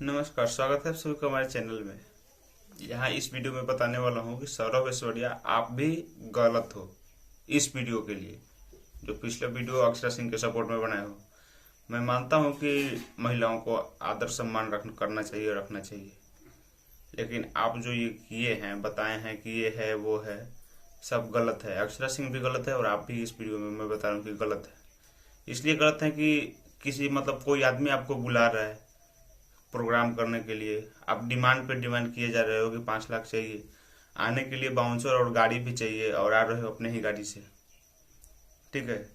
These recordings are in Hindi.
नमस्कार, स्वागत है आप सभी को हमारे चैनल में। यहाँ इस वीडियो में बताने वाला हूँ कि सौरभ ऐश्वर्या आप भी गलत हो। इस वीडियो के लिए जो पिछला वीडियो अक्षरा सिंह के सपोर्ट में बनाया हो, मैं मानता हूँ कि महिलाओं को आदर सम्मान करना चाहिए, रखना चाहिए, लेकिन आप जो ये किए हैं, बताए हैं कि ये है वो है, सब गलत है। अक्षरा सिंह भी गलत है और आप भी इस वीडियो में मैं बता रहा हूँ कि गलत है। इसलिए गलत है कि किसी कोई आदमी आपको बुला रहा है प्रोग्राम करने के लिए, आप डिमांड पे डिमांड किए जा रहे हो कि 5 लाख चाहिए, आने के लिए बाउंसर और गाड़ी भी चाहिए और आ रहे हो अपने ही गाड़ी से, ठीक है।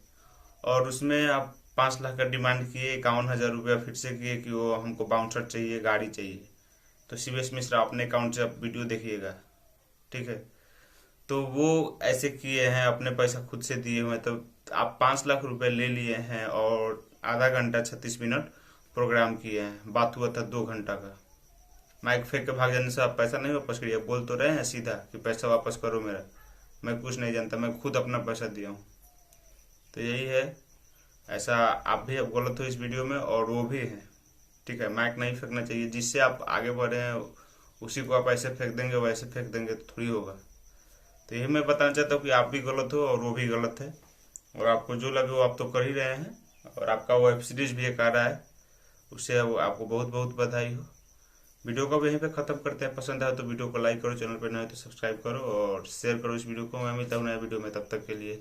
और उसमें आप 5 लाख का डिमांड किए, 51,000 रुपया फिर से किए कि वो हमको बाउंसर चाहिए, गाड़ी चाहिए। तो शिवेश मिश्रा अपने अकाउंट से आप वीडियो देखिएगा, ठीक है। तो वो ऐसे किए हैं, अपने पैसा खुद से दिए हुए हैं। तो आप 5 लाख रुपए ले लिए हैं और आधा घंटा 36 मिनट प्रोग्राम किए हैं, बात हुआ था 2 घंटा का। माइक फेंक के भाग जाने से आप पैसा नहीं वापस करिए। बोल तो रहे हैं सीधा कि पैसा वापस करो मेरा, मैं कुछ नहीं जानता, मैं खुद अपना पैसा दिया हूँ। तो यही है, ऐसा आप भी अब गलत हो इस वीडियो में और वो भी है, ठीक है। माइक नहीं फेंकना चाहिए। जिससे आप आगे बढ़े हैं उसी को आप ऐसे फेंक देंगे, वैसे फेंक देंगे तो थोड़ी होगा। तो यही मैं बताना चाहता हूँ कि आप भी गलत हो और वो भी गलत है, और आपको जो लगे वो आप तो कर ही रहे हैं। और आपका वेब सीरीज भी एक आ रहा है, उससे आपको बहुत बहुत बधाई हो। वीडियो को अब यहीं पे खत्म करते हैं। पसंद आए तो वीडियो को लाइक करो, चैनल पर नए तो सब्सक्राइब करो और शेयर करो इस वीडियो को। मैं मिलता हूँ नया वीडियो में, तब तक के लिए।